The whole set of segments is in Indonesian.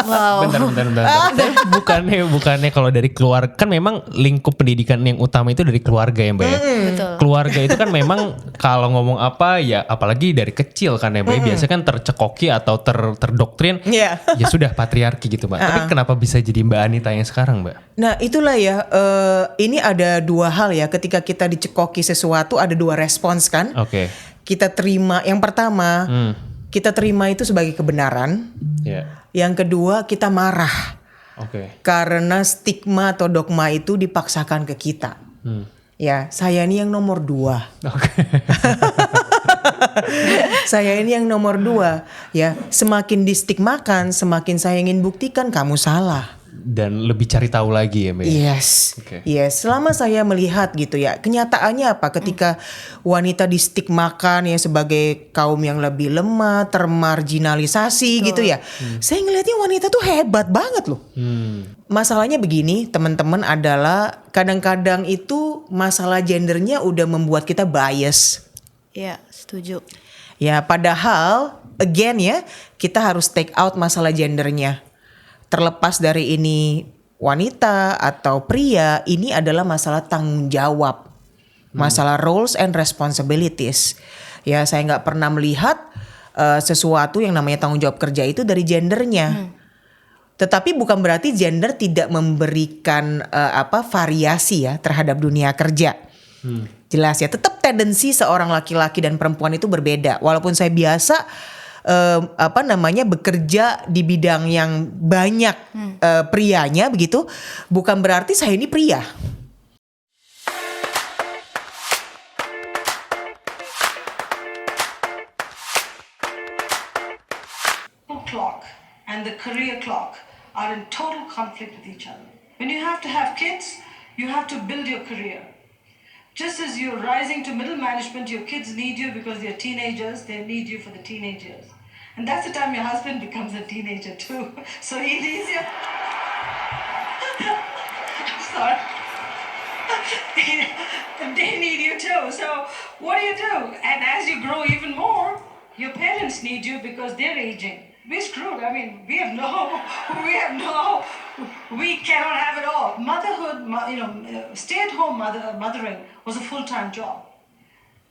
Wow. Bentar. bukannya kalau dari keluarga kan memang lingkup pendidikan yang utama itu dari keluarga ya Mbak ya. Betul. Keluarga itu kan memang kalau ngomong apa ya apalagi dari kecil kan ya Mbak. Biasanya kan tercekoki atau terdoktrin. Iya. Ya sudah patriarki gitu Mbak. Tapi kenapa bisa jadi Mbak Anita yang sekarang Mbak? Nah itulah ya, ini ada dua hal ya. Ketika kita dicekoki sesuatu ada dua respons kan. Oke. Kita terima, yang pertama kita terima itu sebagai kebenaran. Ya. Yang kedua kita marah. Oke. Karena stigma atau dogma itu dipaksakan ke kita. Ya, saya ini yang nomor 2. Oke. Saya ini yang nomor 2. Ya, semakin distigmakan, semakin saya ingin buktikan kamu salah. Dan lebih cari tahu lagi ya Mbak. Yes, Oke. yes. Selama saya melihat gitu ya, kenyataannya apa? Ketika wanita distigmakan ya sebagai kaum yang lebih lemah, termarginalisasi gitu ya, saya ngelihatnya wanita tuh hebat banget loh. Masalahnya begini, teman-teman, adalah kadang-kadang itu masalah gendernya udah membuat kita bias. Iya, setuju. Ya, padahal again ya, kita harus take out masalah gendernya. Terlepas dari ini wanita atau pria, ini adalah masalah tanggung jawab. Masalah roles and responsibilities. Ya, saya nggak pernah melihat sesuatu yang namanya tanggung jawab kerja itu dari gendernya. Tetapi bukan berarti gender tidak memberikan variasi ya terhadap dunia kerja. Jelas ya, tetap tendensi seorang laki-laki dan perempuan itu berbeda. Walaupun saya biasa bekerja di bidang yang banyak prianya begitu, bukan berarti saya ini pria. Clock and the career clock are in total conflict with each other. When you have to have kids, you have to build your career. Just as you're rising to middle management, your kids need you because they're teenagers, they need you for the teenage years. And that's the time your husband becomes a teenager too. So he leaves you. I'm sorry. They need you too. So what do? And as you grow even more, your parents need you because they're aging. We're screwed. I mean, we cannot have it all. Motherhood, stay-at-home mothering was a full-time job.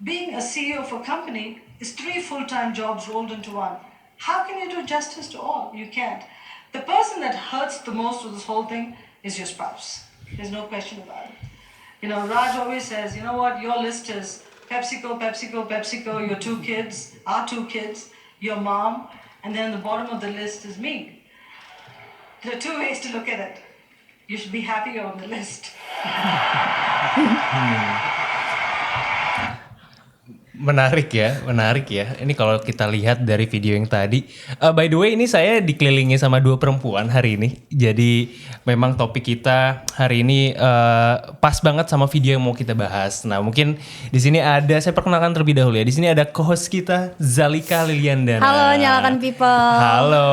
Being a CEO of a company is 3 full-time jobs rolled into one. How can you do justice to all? You can't. The person that hurts the most with this whole thing is your spouse. There's no question about it. Raj always says, you know what, your list is PepsiCo, your 2 kids, our 2 kids, your mom, and then the bottom of the list is me. There are 2 ways to look at it. You should be happier on the list. Menarik ya. Ini kalau kita lihat dari video yang tadi. By the way, ini saya dikelilingi sama 2 perempuan hari ini. Jadi memang topik kita hari ini pas banget sama video yang mau kita bahas. Nah, mungkin di sini saya perkenalkan terlebih dahulu ya. Di sini ada co-host kita Zalika Liliandana. Halo, Nyalakan People. Halo.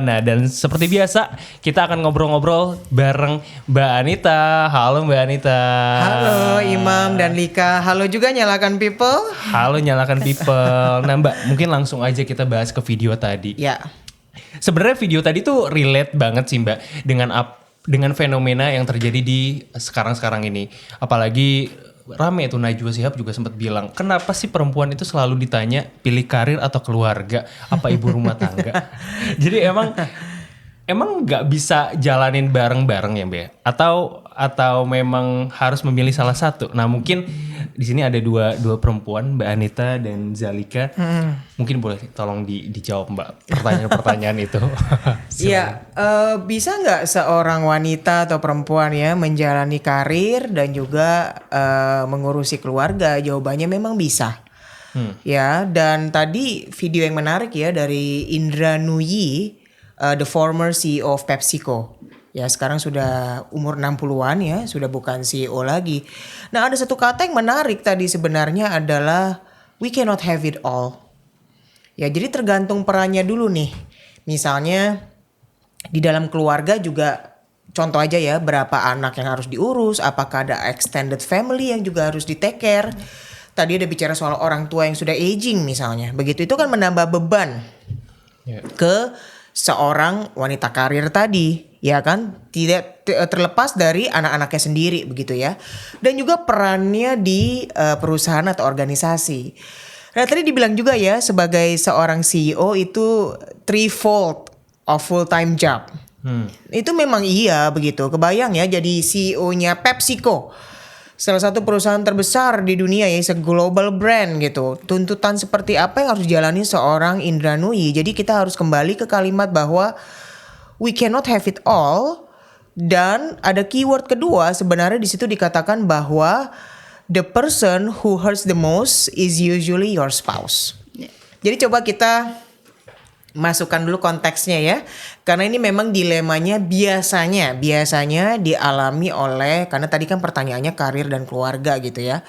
Nah, dan seperti biasa kita akan ngobrol-ngobrol bareng Mbak Anita. Halo Mbak Anita. Halo Imam dan Lika. Halo juga Nyalakan People. Halo Nyalakan People. Nah Mbak, mungkin langsung aja kita bahas ke video tadi. Ya. Sebenarnya video tadi tuh relate banget sih Mbak dengan fenomena yang terjadi di sekarang ini. Apalagi rame tuh Najwa Shihab juga sempat bilang, kenapa sih perempuan itu selalu ditanya pilih karir atau keluarga, apa ibu rumah tangga? Jadi emang nggak bisa jalanin bareng-bareng ya Mbak? Atau memang harus memilih salah satu? Nah mungkin di sini ada dua perempuan, Mbak Anita dan Zalika. Mungkin boleh tolong dijawab Mbak pertanyaan-pertanyaan itu. Iya, bisa nggak seorang wanita atau perempuan ya menjalani karir dan juga mengurusi keluarga? Jawabannya memang bisa. Ya, dan tadi video yang menarik ya dari Indra Nuyi, the former CEO of PepsiCo. Ya sekarang sudah umur 60-an ya, sudah bukan CEO lagi. Nah ada satu kata yang menarik tadi sebenarnya adalah we cannot have it all. Ya jadi tergantung perannya dulu nih. Misalnya di dalam keluarga juga contoh aja ya, berapa anak yang harus diurus, apakah ada extended family yang juga harus di take care. Tadi ada bicara soal orang tua yang sudah aging misalnya. Begitu itu kan menambah beban ke seorang wanita karir tadi, ya kan? Tidak terlepas dari anak-anaknya sendiri begitu ya. Dan juga perannya di perusahaan atau organisasi. Nah, tadi dibilang juga ya, sebagai seorang CEO itu threefold of full time job. Itu memang iya begitu. Kebayang ya jadi CEO-nya PepsiCo, salah satu perusahaan terbesar di dunia ya, global brand gitu. Tuntutan seperti apa yang harus dijalani seorang Indranui? Jadi kita harus kembali ke kalimat bahwa we cannot have it all. Dan ada keyword kedua sebenarnya di situ dikatakan bahwa the person who hurts the most is usually your spouse. Jadi coba kita masukkan dulu konteksnya ya. Karena ini memang dilemanya biasanya dialami oleh, karena tadi kan pertanyaannya karir dan keluarga gitu ya.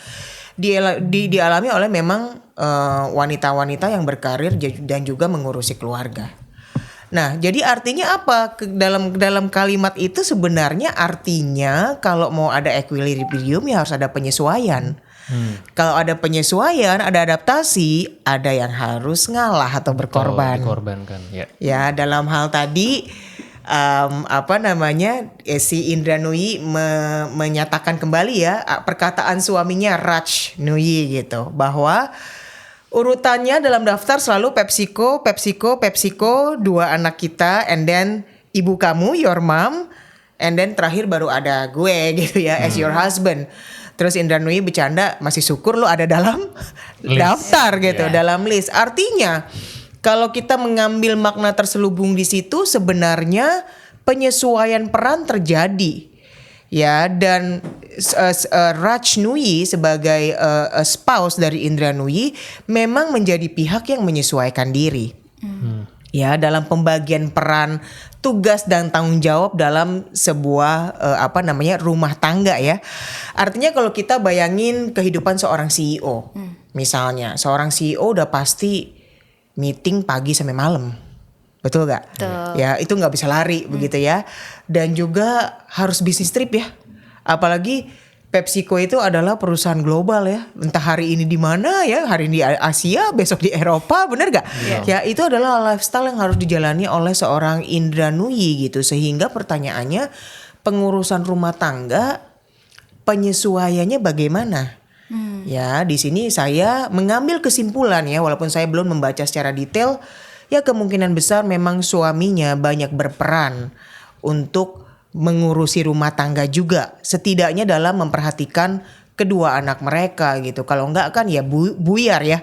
Dialami oleh memang wanita-wanita yang berkarir dan juga mengurusi keluarga. Nah, jadi artinya apa? Dalam kalimat itu sebenarnya artinya kalau mau ada equilibrium ya harus ada penyesuaian. Kalau ada penyesuaian, ada adaptasi, ada yang harus ngalah atau berkorban. Dikorbankan, ya. Ya, dalam hal tadi si Indranui menyatakan kembali ya perkataan suaminya Raj Nui gitu, bahwa urutannya dalam daftar selalu PepsiCo, 2 anak kita, and then ibu kamu, your mom, and then terakhir baru ada gue gitu ya, as your husband. Terus Indranui bercanda, masih syukur lo ada dalam daftar gitu, dalam list. Artinya kalau kita mengambil makna terselubung di situ, sebenarnya penyesuaian peran terjadi. Ya, dan Raj Nui sebagai spouse dari Indranui memang menjadi pihak yang menyesuaikan diri. Ya, dalam pembagian peran, tugas dan tanggung jawab dalam sebuah rumah tangga ya. Artinya kalau kita bayangin kehidupan seorang CEO, misalnya seorang CEO udah pasti meeting pagi sampai malam, betul gak? Betul. Ya, itu nggak bisa lari begitu ya. Dan juga harus bisnis trip ya. Apalagi PepsiCo itu adalah perusahaan global ya. Entah hari ini di mana ya, hari ini di Asia, besok di Eropa, bener gak? Ya, itu adalah lifestyle yang harus dijalani oleh seorang Indranui gitu. Sehingga pertanyaannya, pengurusan rumah tangga, penyesuaiannya bagaimana? Ya, di sini saya mengambil kesimpulan ya, walaupun saya belum membaca secara detail, ya kemungkinan besar memang suaminya banyak berperan untuk mengurusi rumah tangga juga, setidaknya dalam memperhatikan kedua anak mereka gitu. Kalau enggak kan ya buyar ya,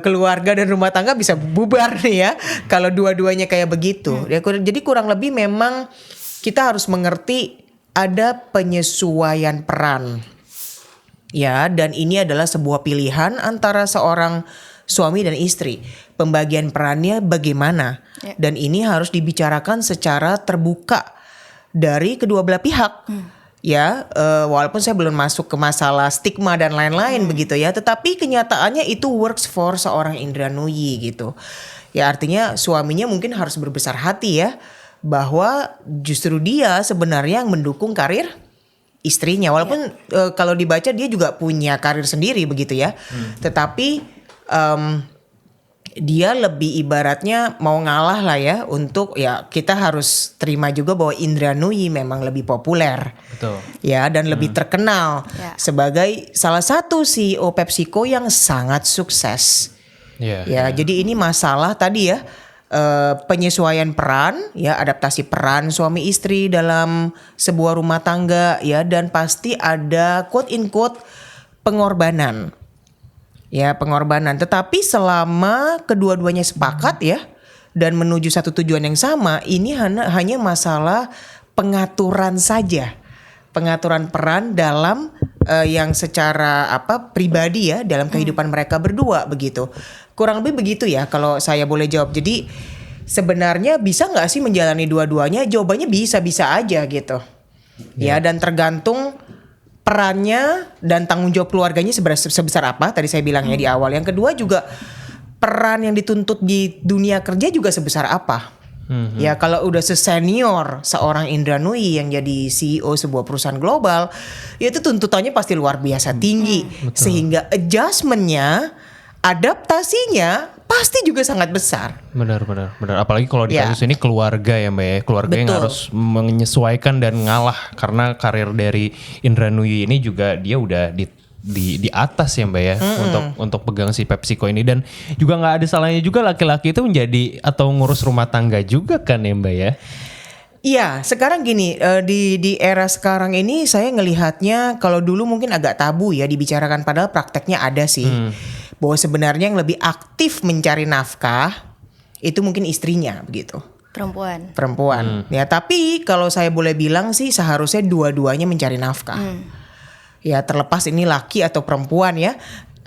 keluarga dan rumah tangga bisa bubar nih ya kalau dua-duanya kayak begitu. Jadi kurang lebih memang kita harus mengerti ada penyesuaian peran ya, dan ini adalah sebuah pilihan antara seorang suami dan istri. Pembagian perannya bagaimana, dan ini harus dibicarakan secara terbuka dari kedua belah pihak. Ya, walaupun saya belum masuk ke masalah stigma dan lain-lain begitu ya, tetapi kenyataannya itu works for seorang Indranui gitu. Ya, artinya suaminya mungkin harus berbesar hati ya, bahwa justru dia sebenarnya yang mendukung karir istrinya. Walaupun kalau dibaca dia juga punya karir sendiri begitu ya. Tetapi dia lebih ibaratnya mau ngalah lah ya, untuk ya kita harus terima juga bahwa Indranui memang lebih populer. Betul. Ya, dan lebih terkenal sebagai salah satu CEO PepsiCo yang sangat sukses. Ya, jadi ini masalah tadi ya, penyesuaian peran ya, adaptasi peran suami istri dalam sebuah rumah tangga ya, dan pasti ada quote in quote pengorbanan. Ya, pengorbanan. Tetapi selama kedua-duanya sepakat ya dan menuju satu tujuan yang sama, ini hanya masalah pengaturan saja. Pengaturan peran dalam yang secara pribadi ya, dalam kehidupan mereka berdua begitu. Kurang lebih begitu ya kalau saya boleh jawab. Jadi sebenarnya bisa nggak sih menjalani dua-duanya? Jawabannya bisa-bisa aja gitu. Ya, dan tergantung perannya dan tanggung jawab keluarganya sebesar apa, tadi saya bilangnya di awal. Yang kedua juga peran yang dituntut di dunia kerja juga sebesar apa. Ya, kalau udah sesenior seorang Indranui yang jadi CEO sebuah perusahaan global, ya itu tuntutannya pasti luar biasa tinggi. Sehingga adjustmentnya, adaptasinya pasti juga sangat besar. Benar. Apalagi kalau di Ya. kasus ini keluarga ya Mbak ya. Keluarga yang Betul. harus menyesuaikan dan ngalah karena karir dari Indranuyi ini juga dia udah di atas ya Mbak ya untuk pegang si PepsiCo ini, dan juga nggak ada salahnya juga laki-laki itu menjadi atau ngurus rumah tangga juga kan ya Mbak ya. Iya, sekarang gini, di era sekarang ini saya ngelihatnya kalau dulu mungkin agak tabu ya dibicarakan, padahal prakteknya ada sih. Bahwa sebenarnya yang lebih aktif mencari nafkah itu mungkin istrinya begitu. Perempuan. Ya, tapi kalau saya boleh bilang sih seharusnya dua-duanya mencari nafkah. Ya, terlepas ini laki atau perempuan ya,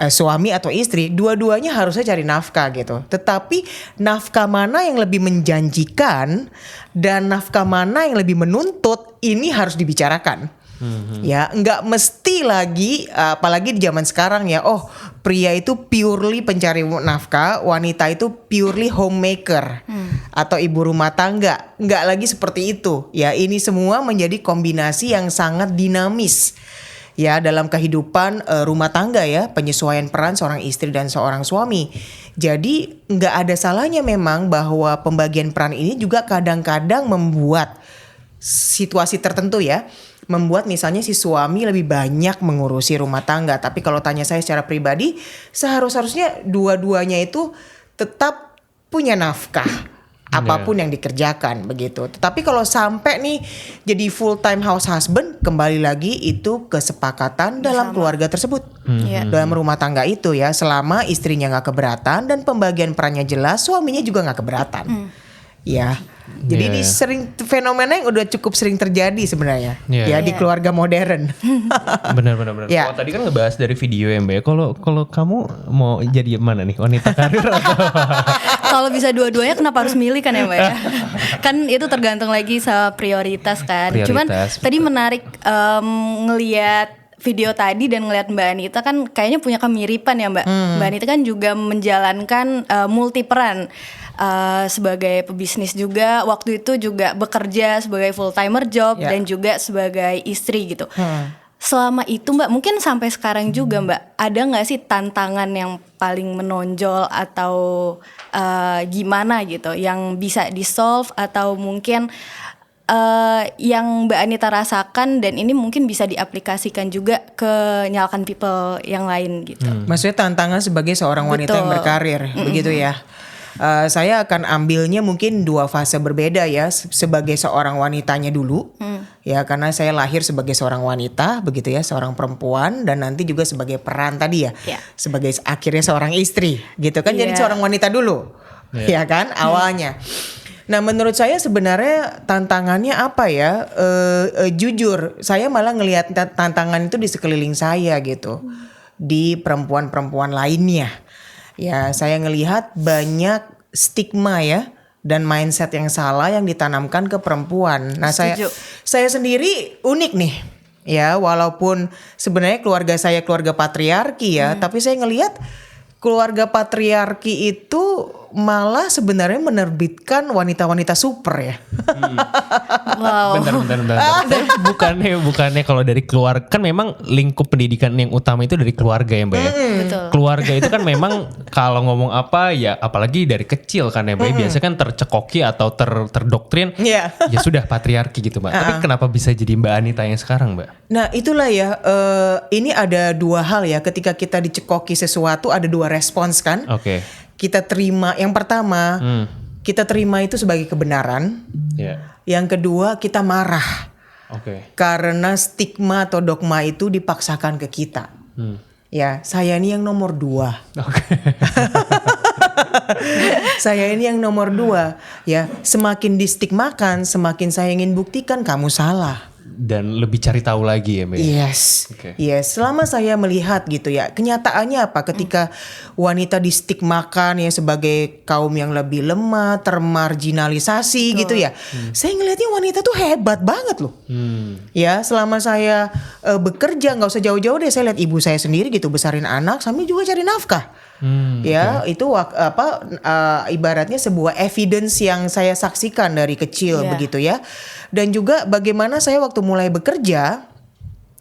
suami atau istri, dua-duanya harusnya cari nafkah gitu. Tetapi nafkah mana yang lebih menjanjikan dan nafkah mana yang lebih menuntut, ini harus dibicarakan. Ya, nggak mesti lagi, apalagi di zaman sekarang ya, oh pria itu purely pencari nafkah, wanita itu purely homemaker atau ibu rumah tangga. Nggak lagi seperti itu. Ya, ini semua menjadi kombinasi yang sangat dinamis. Ya, dalam kehidupan rumah tangga ya, penyesuaian peran seorang istri dan seorang suami. Jadi nggak ada salahnya memang bahwa pembagian peran ini juga kadang-kadang membuat situasi tertentu ya, membuat misalnya si suami lebih banyak mengurusi rumah tangga. Tapi kalau tanya saya secara pribadi, seharusnya dua-duanya itu tetap punya nafkah. Apapun yang dikerjakan begitu. Tetapi kalau sampai nih jadi full time house husband, kembali lagi itu kesepakatan dalam keluarga tersebut, dalam rumah tangga itu ya. Selama istrinya nggak keberatan dan pembagian perannya jelas, suaminya juga nggak keberatan. Ya. Jadi ini sering fenomena yang udah cukup sering terjadi sebenarnya ya di keluarga modern. Benar. Ya. Oh, tadi kan ngebahas dari video ya Mbak ya. Kalau kamu mau jadi mana nih, wanita karir atau Kalau bisa dua-duanya kenapa harus milih kan ya Mbak ya? Kan itu tergantung lagi sama prioritas kan. Cuman Prioritas, tadi menarik ngelihat video tadi dan ngelihat Mbak Anita kan kayaknya punya kemiripan ya Mbak. Mbak Anita kan juga menjalankan multi peran. Sebagai pebisnis juga, waktu itu juga bekerja sebagai full timer job dan juga sebagai istri gitu. Selama itu Mbak, mungkin sampai sekarang juga Mbak, ada nggak sih tantangan yang paling menonjol atau gimana gitu, yang bisa di solve atau mungkin yang Mbak Anita rasakan dan ini mungkin bisa diaplikasikan juga ke Nyalakan People yang lain gitu. Maksudnya tantangan sebagai seorang wanita yang berkarir, begitu ya. Saya akan ambilnya mungkin dua fase berbeda ya, sebagai seorang wanitanya dulu, ya karena saya lahir sebagai seorang wanita, begitu ya, seorang perempuan, dan nanti juga sebagai peran tadi ya, sebagai akhirnya seorang istri, gitu kan, jadi seorang wanita dulu, ya kan awalnya. Nah, menurut saya sebenarnya tantangannya apa ya? Jujur, saya malah ngelihat tantangan itu di sekeliling saya gitu, di perempuan-perempuan lainnya. Ya, saya ngelihat banyak stigma ya dan mindset yang salah yang ditanamkan ke perempuan. Nah, saya sendiri unik nih. Ya, walaupun sebenarnya keluarga saya keluarga patriarki ya, tapi saya ngelihat keluarga patriarki itu malah sebenarnya menerbitkan wanita-wanita super ya. Wow. Bentar. Tapi bukannya kalau dari keluarga kan memang lingkup pendidikan yang utama itu dari keluarga ya Mbak ya. Betul. Keluarga itu kan memang kalau ngomong apa ya, apalagi dari kecil kan ya Mbak, biasanya kan tercekoki atau terdoktrin. Ya sudah patriarki gitu Mbak. Tapi kenapa bisa jadi Mbak Anita yang sekarang Mbak? Nah, itulah ya, ini ada dua hal ya, ketika kita dicekoki sesuatu ada dua respons kan. Oke. Kita terima, yang pertama kita terima itu sebagai kebenaran. Yang kedua kita marah. Karena stigma atau dogma itu dipaksakan ke kita. Ya, saya ini yang nomor 2. Saya ini yang nomor 2. Ya, semakin distigmakan, semakin saya ingin buktikan kamu salah. Dan lebih cari tahu lagi ya Mbak. Yes. Selama saya melihat gitu ya, kenyataannya apa ketika wanita distigmakan ya sebagai kaum yang lebih lemah, termarginalisasi gitu ya. Saya ngelihatnya wanita tuh hebat banget loh. Ya, selama saya bekerja, nggak usah jauh-jauh deh, saya lihat ibu saya sendiri gitu besarin anak sambil juga cari nafkah. Itu ibaratnya sebuah evidence yang saya saksikan dari kecil begitu ya. Dan juga bagaimana saya waktu mulai bekerja,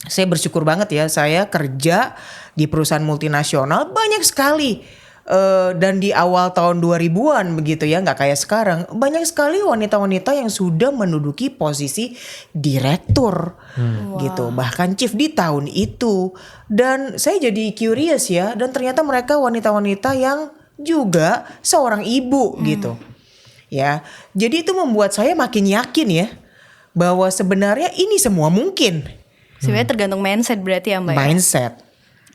saya bersyukur banget ya, saya kerja di perusahaan multinasional, banyak sekali dan di awal tahun 2000-an begitu ya, nggak kayak sekarang. Banyak sekali wanita-wanita yang sudah menduduki posisi direktur gitu, bahkan chief di tahun itu. Dan saya jadi curious ya, dan ternyata mereka wanita-wanita yang juga seorang ibu gitu. Ya, jadi itu membuat saya makin yakin ya bahwa sebenarnya ini semua mungkin. Sebenarnya tergantung mindset berarti ya Mbak. Mindset.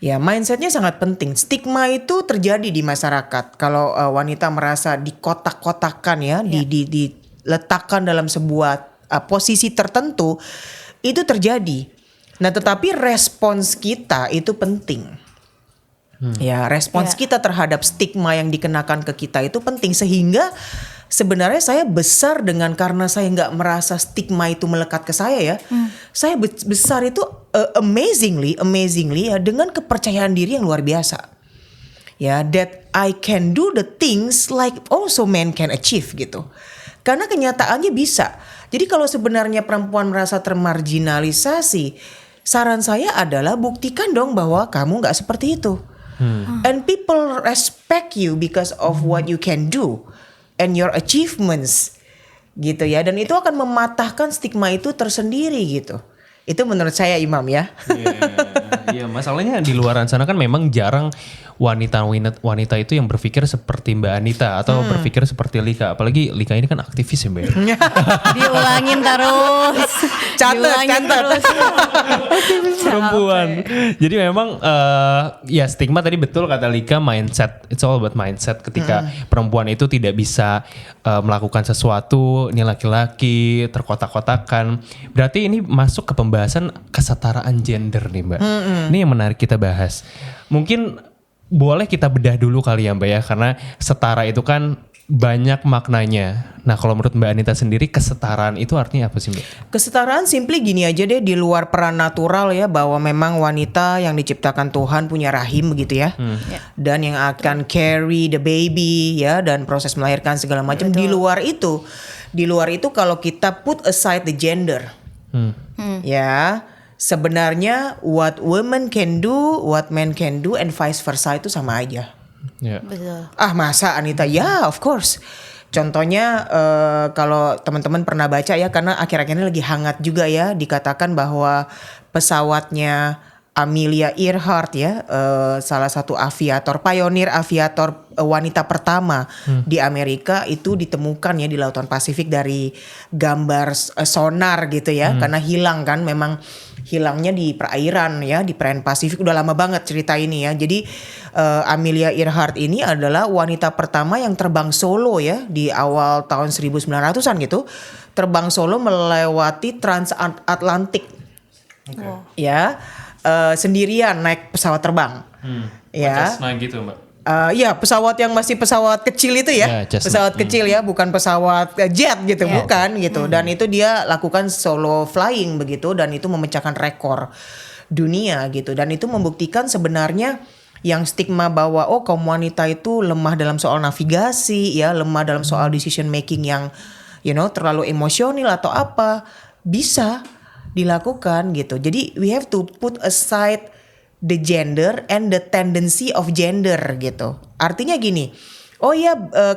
Ya, mindsetnya sangat penting. Stigma itu terjadi di masyarakat. Kalau wanita merasa dikotak-kotakan ya, diletakkan dalam sebuah posisi tertentu, itu terjadi. Nah, tetapi respons kita itu penting. Ya, respons kita terhadap stigma yang dikenakan ke kita itu penting, sehingga sebenarnya saya besar dengan karena saya nggak merasa stigma itu melekat ke saya ya. Saya besar itu amazingly ya dengan kepercayaan diri yang luar biasa. Ya, that I can do the things like also men can achieve gitu. Karena kenyataannya bisa. Jadi kalau sebenarnya perempuan merasa termarginalisasi, saran saya adalah buktikan dong bahwa kamu nggak seperti itu. And people respect you because of what you can do and your achievements gitu ya, dan itu akan mematahkan stigma itu tersendiri gitu. Itu menurut saya, Imam ya. Iya, masalahnya di luaran sana kan memang jarang wanita itu yang berpikir seperti Mbak Anita atau berpikir seperti Lika. Apalagi Lika ini kan aktivis ya Mbak. Diulangin terus. Catat. Perempuan. Jadi memang ya stigma tadi betul kata Lika, mindset. It's all about mindset. Ketika perempuan itu tidak bisa melakukan sesuatu, ini laki-laki terkotak-kotakan. Berarti ini masuk ke pembahasan kesetaraan gender nih Mbak. Ini yang menarik kita bahas. Mungkin boleh kita bedah dulu kali ya Mbak ya, karena setara itu kan banyak maknanya. Nah kalau menurut Mbak Anita sendiri, kesetaraan itu artinya apa sih Mbak? Kesetaraan simply gini aja deh, di luar peran natural ya, bahwa memang wanita yang diciptakan Tuhan punya rahim begitu ya. Dan yang akan carry the baby ya, dan proses melahirkan segala macam. Di luar itu kalau kita put aside the gender. Ya, sebenarnya what women can do, what men can do, and vice versa itu sama aja. Betul. Ah masa Anita? Ya of course. Contohnya kalau teman-teman pernah baca ya, karena akhir-akhir ini lagi hangat juga ya, dikatakan bahwa pesawatnya Amelia Earhart ya, salah satu aviator, pionir aviator wanita pertama di Amerika, itu ditemukan ya di Lautan Pasifik dari gambar sonar gitu ya, karena hilang kan, memang hilangnya di perairan ya, di perairan Pasifik. Udah lama banget cerita ini ya. Jadi Amelia Earhart ini adalah wanita pertama yang terbang solo ya, di awal tahun 1900-an gitu, terbang solo melewati transatlantik. Ya. Sendirian naik pesawat terbang. Ya. Cessna gitu Mbak. Ya pesawat yang masih pesawat kecil itu ya, pesawat kecil ya, bukan pesawat jet gitu, bukan gitu. Dan itu dia lakukan solo flying begitu, dan itu memecahkan rekor dunia gitu. Dan itu membuktikan sebenarnya yang stigma bahwa kaum wanita itu lemah dalam soal navigasi ya, lemah dalam soal decision making yang terlalu emosional atau apa, bisa dilakukan gitu. Jadi we have to put aside the gender and the tendency of gender gitu. Artinya gini,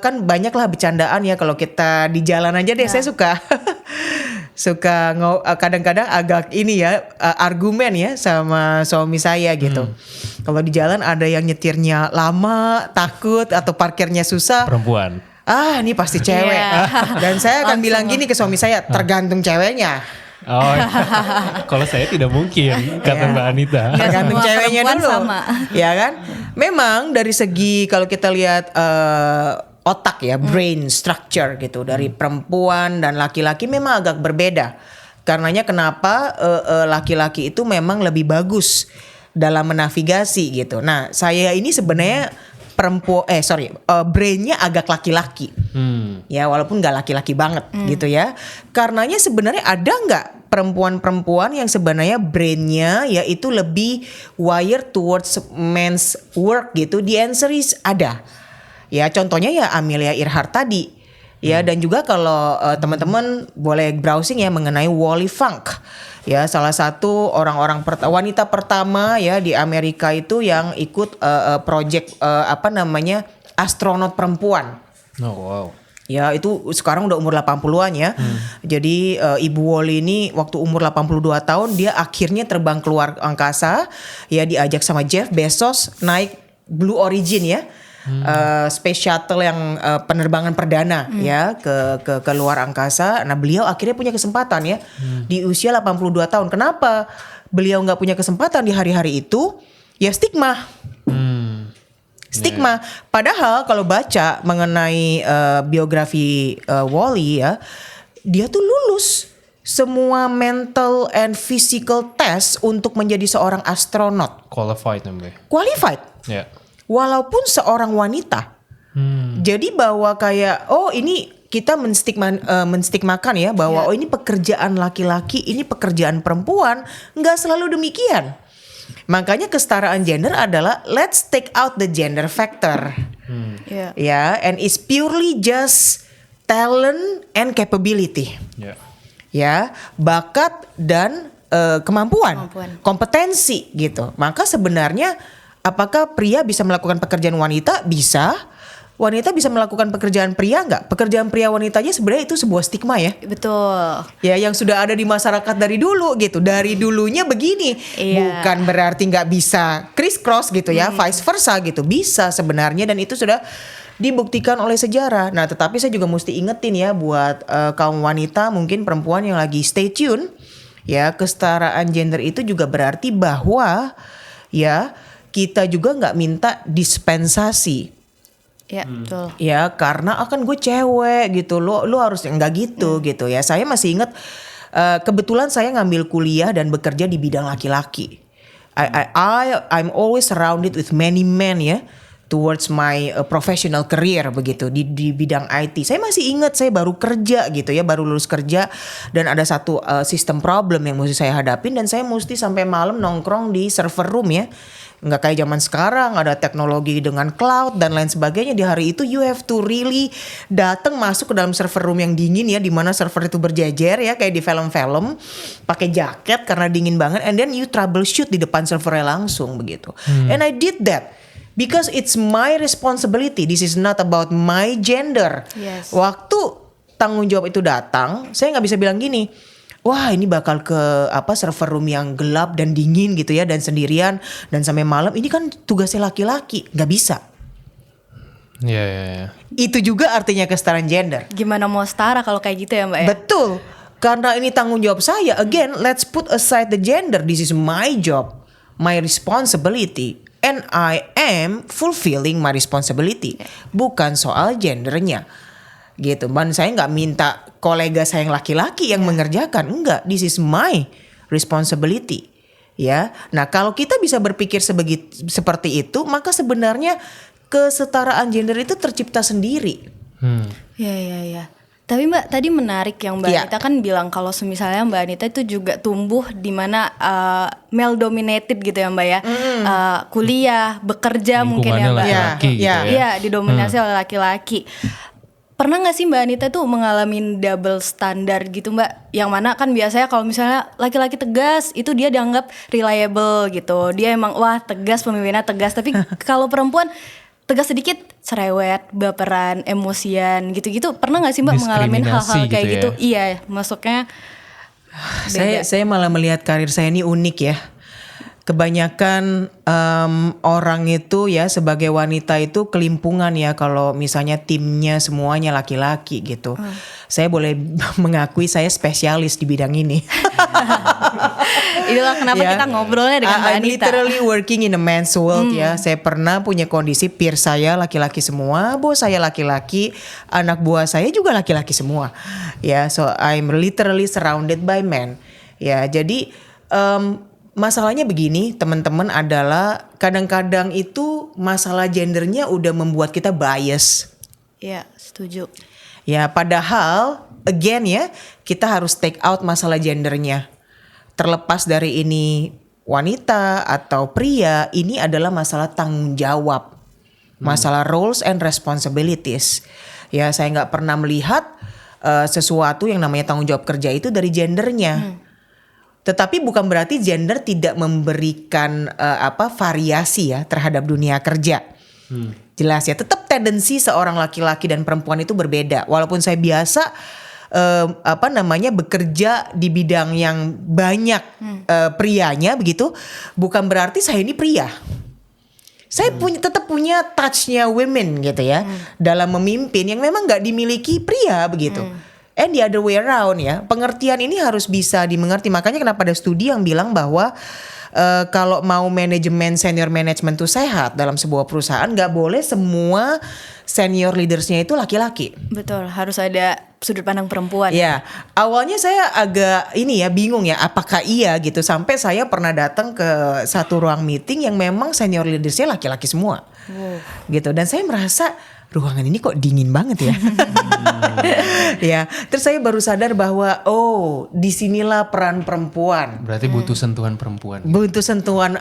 kan banyaklah bercandaan ya kalau kita di jalan aja deh. Saya suka kadang-kadang agak ini ya, argumen ya sama suami saya gitu. Kalau di jalan ada yang nyetirnya lama, takut, atau parkirnya susah, Perempuan. ini pasti cewek. Dan saya akan bilang gini ke suami saya, tergantung ceweknya. Kalau saya tidak mungkin, kata Mbak Anita. Tergantung semua ceweknya perempuan dulu, sama. ya kan? Memang dari segi kalau kita lihat otak ya, brain structure gitu, dari perempuan dan laki-laki memang agak berbeda. Karenanya kenapa laki-laki itu memang lebih bagus dalam menavigasi gitu. Nah, saya ini sebenarnya brainnya agak laki-laki. Ya, walaupun gak laki-laki banget gitu ya. Karenanya sebenarnya ada gak perempuan-perempuan yang sebenarnya brainnya ya itu lebih wired towards men's work gitu? The answer is ada. Ya, contohnya ya Amelia Earhart tadi. Ya, dan juga kalau teman-teman boleh browsing ya mengenai Wally Funk. Ya, salah satu orang-orang wanita pertama ya di Amerika itu yang ikut project astronot perempuan. Oh wow. Ya, itu sekarang udah umur 80-an ya. Jadi Ibu Wally ini waktu umur 82 tahun dia akhirnya terbang keluar angkasa. Ya, diajak sama Jeff Bezos naik Blue Origin ya. Space Shuttle yang penerbangan perdana ya ke luar angkasa. Nah, beliau akhirnya punya kesempatan ya di usia 82 tahun. Kenapa beliau nggak punya kesempatan di hari-hari itu? Ya stigma. Stigma. Padahal kalau baca mengenai biografi Wally ya, dia tuh lulus semua mental and physical test untuk menjadi seorang astronot. Qualified namanya. Qualified. Ya. Walaupun seorang wanita. Jadi bahwa kayak ini kita menstigmakan ya bahwa ini pekerjaan laki-laki, ini pekerjaan perempuan, nggak selalu demikian. Makanya kesetaraan gender adalah let's take out the gender factor. Ya, and it's purely just talent and capability. Ya, bakat dan kemampuan, kompetensi gitu. Maka sebenarnya apakah pria bisa melakukan pekerjaan wanita? Bisa. Wanita bisa melakukan pekerjaan pria nggak? Pekerjaan pria wanitanya sebenarnya itu sebuah stigma ya. Betul. Ya, yang sudah ada di masyarakat dari dulu gitu. Dari dulunya begini. Bukan berarti nggak bisa criss cross gitu ya. Vice versa gitu. Bisa sebenarnya, dan itu sudah dibuktikan oleh sejarah. Nah, tetapi saya juga mesti ingetin ya buat kaum wanita, mungkin perempuan yang lagi stay tune. Ya, kesetaraan gender itu juga berarti bahwa ya kita juga nggak minta dispensasi. Ya, betul. Ya, karena akan gue cewek gitu. Lu harus nggak gitu gitu ya. Saya masih ingat kebetulan saya ngambil kuliah dan bekerja di bidang laki-laki. I'm always surrounded with many men ya towards my professional career begitu di bidang IT. Saya masih ingat saya baru kerja gitu ya, baru lulus kerja, dan ada satu sistem problem yang mesti saya hadapin, dan saya mesti sampai malam nongkrong di server room ya. Nggak kayak zaman sekarang ada teknologi dengan cloud dan lain sebagainya. Di hari itu you have to really datang masuk ke dalam server room yang dingin ya, di mana server itu berjejer ya kayak di film-film, pakai jaket karena dingin banget, and then you troubleshoot di depan servernya langsung begitu. And I did that because it's my responsibility. This is not about my gender. Yes. Waktu tanggung jawab itu datang, saya nggak bisa bilang gini, wah ini bakal ke server room yang gelap dan dingin gitu ya, dan sendirian dan sampai malam, ini kan tugasnya laki-laki. Nggak bisa. Ya. Itu juga artinya kesetaraan gender. Gimana mau setara kalau kayak gitu ya Mbak ya? Betul. Karena ini tanggung jawab saya. Again, let's put aside the gender. This is my job, my responsibility, and I am fulfilling my responsibility. Bukan soal gendernya. Gitu. Dan saya nggak minta kolega saya yang laki-laki yang mengerjakan. Enggak, this is my responsibility. Ya. Nah, kalau kita bisa berpikir seperti itu, maka sebenarnya kesetaraan gender itu tercipta sendiri. Ya. Tapi Mbak tadi menarik yang Mbak Anita kan bilang kalau misalnya Mbak Anita itu juga tumbuh di mana male dominated gitu ya Mbak ya. Kuliah, bekerja mungkin ya Mbak. Laki-laki gitu ya. Iya, didominasi oleh laki-laki. Pernah gak sih Mbak Anita tuh mengalami double standar gitu Mbak? Yang mana kan biasanya kalau misalnya laki-laki tegas itu dia dianggap reliable gitu. Dia emang wah tegas, pemimpinnya tegas. Tapi kalau perempuan tegas sedikit cerewet, baperan, emosian gitu-gitu. Pernah gak sih Mbak mengalami hal-hal kayak gitu? Iya, masuknya Saya malah melihat karir saya ini unik ya. Kebanyakan orang itu ya sebagai wanita itu kelimpungan ya kalau misalnya timnya semuanya laki-laki gitu. Saya boleh mengakui saya spesialis di bidang ini. Itulah kenapa kita ngobrolnya dengan Mbak I'm Anita. literally working in a man's world ya. Saya pernah punya kondisi peer saya laki-laki semua, bos saya laki-laki, anak buah saya juga laki-laki semua. Ya, so I'm literally surrounded by men. Ya, jadi masalahnya begini teman-teman adalah kadang-kadang itu masalah gendernya udah membuat kita bias. Iya, setuju. Ya, padahal again ya, kita harus take out masalah gendernya. Terlepas dari ini wanita atau pria, ini adalah masalah tanggung jawab. Masalah roles and responsibilities. Ya, saya nggak pernah melihat sesuatu yang namanya tanggung jawab kerja itu dari gendernya. Tetapi bukan berarti gender tidak memberikan variasi ya terhadap dunia kerja. Jelas ya, tetap tendensi seorang laki-laki dan perempuan itu berbeda. Walaupun saya biasa bekerja di bidang yang banyak prianya begitu, bukan berarti saya ini pria. Saya tetap punya touch-nya women gitu ya dalam memimpin yang memang nggak dimiliki pria begitu. And the other way around ya, pengertian ini harus bisa dimengerti. Makanya kenapa ada studi yang bilang bahwa kalau mau manajemen senior management itu sehat dalam sebuah perusahaan, nggak boleh semua senior leadersnya itu laki-laki. Betul, harus ada sudut pandang perempuan. Ya, awalnya saya agak bingung ya, apakah iya gitu. Sampai saya pernah datang ke satu ruang meeting yang memang senior leadersnya laki-laki semua, gitu. Dan saya merasa ruangan ini kok dingin banget ya. Ya, terus saya baru sadar bahwa disinilah peran perempuan. Berarti butuh sentuhan perempuan. Butuh sentuhan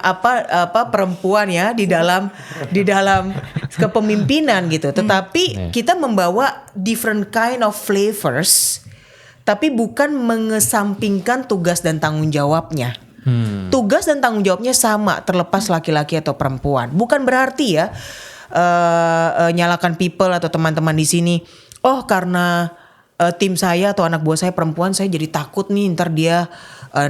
perempuan ya di dalam kepemimpinan gitu. Tetapi kita membawa different kind of flavors, tapi bukan mengesampingkan tugas dan tanggung jawabnya. Tugas dan tanggung jawabnya sama terlepas laki-laki atau perempuan. Bukan berarti ya nyalakan people atau teman-teman di sini. Karena tim saya atau anak buah saya perempuan, saya jadi takut nih ntar dia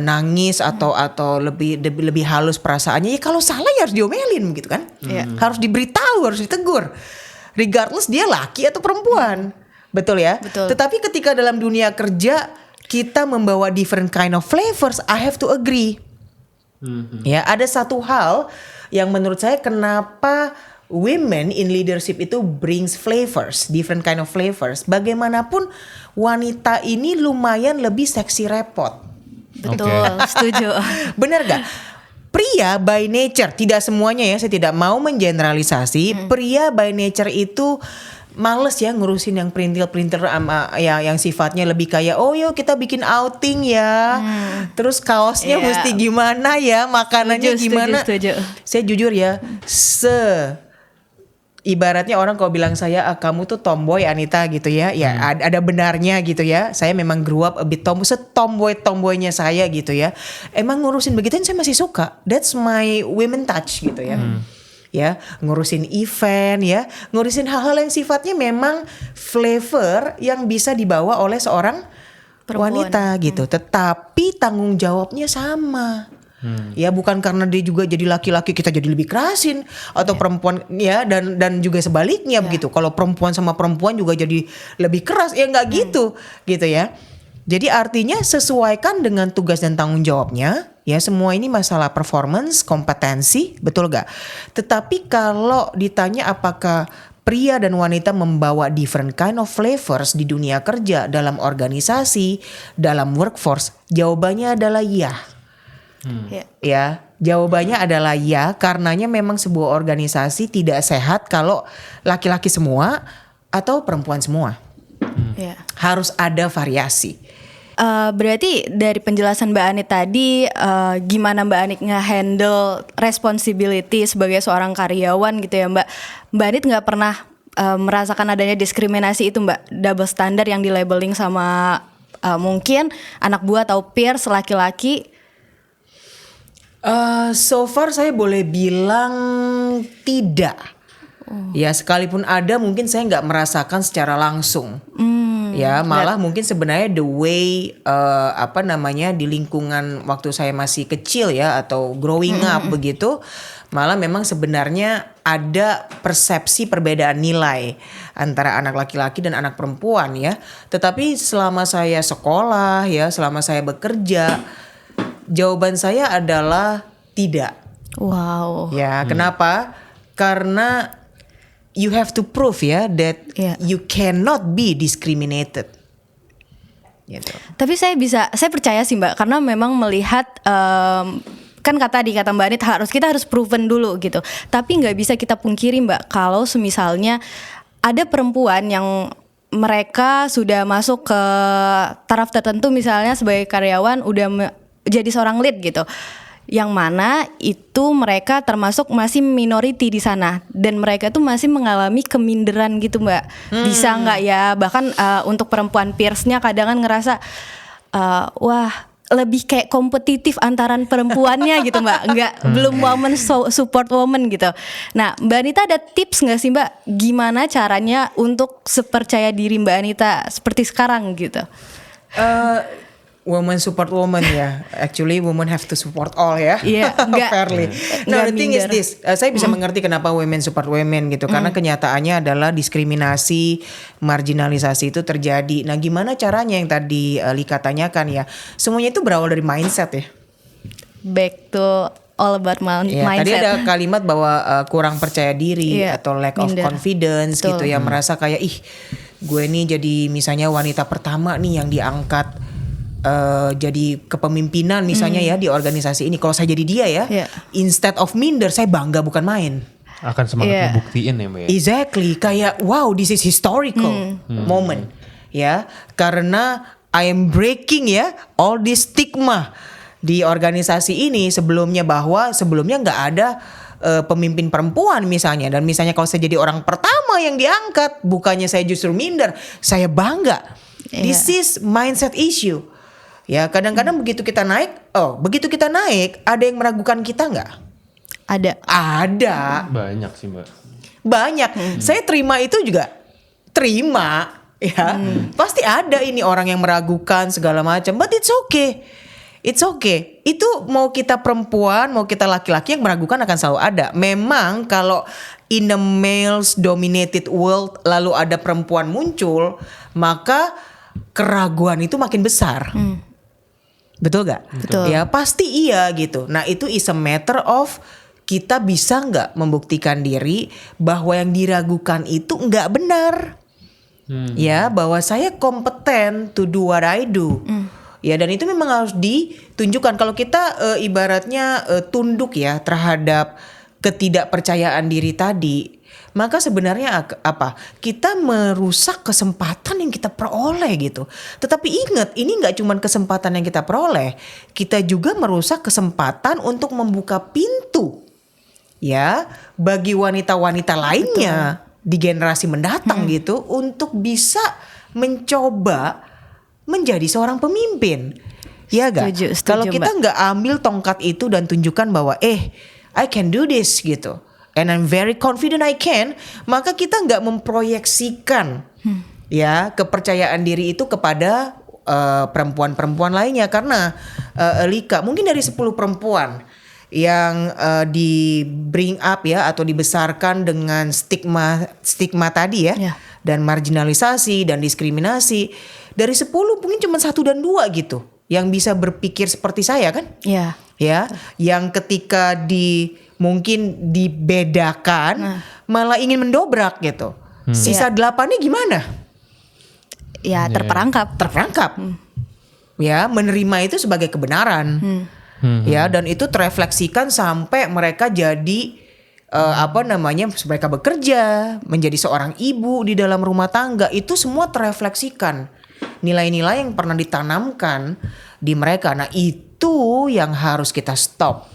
nangis atau lebih halus perasaannya. Ya kalau salah ya harus diomelin gitu kan. Harus diberitahu, harus ditegur. Regardless dia laki atau perempuan. Betul ya? Betul. Tetapi ketika dalam dunia kerja kita membawa different kind of flavors, I have to agree. Ya, ada satu hal yang menurut saya kenapa women in leadership itu brings flavors, different kind of flavors. Bagaimanapun wanita ini lumayan lebih seksi repot. Betul, setuju. Benar gak? Pria by nature, tidak semuanya ya, saya tidak mau mengeneralisasi. Pria by nature itu males ya ngurusin yang perintil-perintil yang sifatnya lebih kayak yuk kita bikin outing ya. Terus kaosnya mesti gimana ya, makanannya gimana. Setuju. Saya jujur ya, ibaratnya orang kalau bilang saya kamu tuh tomboy Anita gitu ya. Ya ada benarnya gitu ya. Saya memang grew up a bit tomboy-tomboynya saya gitu ya. Emang ngurusin begituan saya masih suka. That's my women touch gitu ya. Ya, ngurusin event ya, ngurusin hal-hal yang sifatnya memang flavor yang bisa dibawa oleh seorang wanita gitu. Tetapi tanggung jawabnya sama. Ya bukan karena dia juga jadi laki-laki kita jadi lebih kerasin atau perempuan ya dan juga sebaliknya begitu. Kalau perempuan sama perempuan juga jadi lebih keras ya nggak gitu ya. Jadi artinya sesuaikan dengan tugas dan tanggung jawabnya. Ya semua ini masalah performance, kompetensi, betul gak? Tetapi kalau ditanya apakah pria dan wanita membawa different kind of flavors di dunia kerja, dalam organisasi, dalam workforce, jawabannya adalah ya. Ya, jawabannya adalah ya, karenanya memang sebuah organisasi tidak sehat kalau laki-laki semua atau perempuan semua. Harus ada variasi. Berarti dari penjelasan Mbak Anit tadi, gimana Mbak Anit nge-handle responsibility sebagai seorang karyawan gitu ya Mbak. Mbak Anit gak pernah merasakan adanya diskriminasi itu Mbak, double standard yang di-labeling sama mungkin anak buah atau peers laki-laki. So far saya boleh bilang tidak. Ya sekalipun ada mungkin saya gak merasakan secara langsung. Ya malah mungkin sebenarnya the way di lingkungan waktu saya masih kecil ya atau growing up begitu, malah memang sebenarnya ada persepsi perbedaan nilai antara anak laki-laki dan anak perempuan ya. Tetapi selama saya sekolah ya, selama saya bekerja, jawaban saya adalah tidak. Wow. Ya kenapa? Karena you have to prove ya that you cannot be discriminated. Gitu. Tapi saya percaya sih Mbak, karena memang melihat kan kata Mbak Anit kita harus proven dulu gitu. Tapi nggak bisa kita pungkiri Mbak, kalau semisalnya ada perempuan yang mereka sudah masuk ke taraf tertentu misalnya sebagai karyawan udah jadi seorang lead gitu. yang mana itu mereka termasuk masih minority di sana dan mereka tuh masih mengalami keminderan gitu Mbak. Bisa nggak ya, bahkan untuk perempuan peersnya kadang kan ngerasa wah lebih kayak kompetitif antaran perempuannya gitu Mbak, belum woman support woman gitu. Nah Mbak Anita ada tips nggak sih Mbak, gimana caranya untuk sepercaya diri Mbak Anita seperti sekarang gitu? Woman support woman ya. Actually women have to support all ya. Iya, fairly. No, the thing is this. Saya bisa mengerti kenapa women support women gitu. Karena kenyataannya adalah diskriminasi, marginalisasi itu terjadi. Nah, gimana caranya yang tadi Lika tanyakan ya? Semuanya itu berawal dari mindset ya. Back to all about Ya, mindset. tadi ada kalimat bahwa kurang percaya diri atau lack of minder. confidence. Betul. Gitu ya, merasa kayak gue nih jadi misalnya wanita pertama nih yang diangkat jadi kepemimpinan misalnya ya di organisasi ini. Kalau saya jadi dia ya, instead of minder, saya bangga bukan main. Akan semangat ngebuktiin ya Mbak ya. Exactly, kayak wow, this is historical moment ya, karena I am breaking ya all this stigma di organisasi ini sebelumnya, bahwa sebelumnya nggak ada pemimpin perempuan misalnya, dan misalnya kalau saya jadi orang pertama yang diangkat, bukannya saya justru minder, saya bangga. This is mindset issue. Ya, kadang-kadang begitu kita naik, ada yang meragukan kita nggak? Ada. Banyak sih Mbak. Banyak. Saya terima itu juga. Terima, ya. Pasti ada ini orang yang meragukan segala macam. But it's okay. It's okay. Itu mau kita perempuan, mau kita laki-laki, yang meragukan akan selalu ada. Memang kalau in the males dominated world lalu ada perempuan muncul, maka keraguan itu makin besar. Betul gak? Betul. Ya pasti iya gitu. Nah itu is a matter of kita bisa gak membuktikan diri bahwa yang diragukan itu gak benar. Ya, bahwa saya kompeten to do what I do. Ya, dan itu memang harus ditunjukkan. Kalau kita ibaratnya tunduk ya terhadap ketidakpercayaan diri tadi, maka sebenarnya apa? Kita merusak kesempatan yang kita peroleh gitu. Tetapi ingat, ini gak cuma kesempatan yang kita peroleh, kita juga merusak kesempatan untuk membuka pintu ya bagi wanita-wanita lainnya di generasi mendatang gitu, untuk bisa mencoba menjadi seorang pemimpin. Ya gak? Setuju, Kalau kita Mbak. gak ambil tongkat itu dan tunjukkan bahwa I can do this gitu, and I'm very confident I can, maka kita nggak memproyeksikan ya kepercayaan diri itu kepada perempuan-perempuan lainnya. Karena Lika, mungkin dari 10 perempuan yang di bring up ya atau dibesarkan dengan stigma tadi ya, dan marginalisasi dan diskriminasi, dari 10 mungkin cuma 1 dan 2 gitu yang bisa berpikir seperti saya kan? Iya. Ya, yang ketika mungkin dibedakan malah ingin mendobrak gitu. Sisa 8-nya gimana? Ya terperangkap. Ya, menerima itu sebagai kebenaran. Ya, dan itu terefleksikan sampai mereka jadi mereka bekerja, menjadi seorang ibu di dalam rumah tangga. Itu semua terefleksikan nilai-nilai yang pernah ditanamkan di mereka. Nah, itu yang harus kita stop.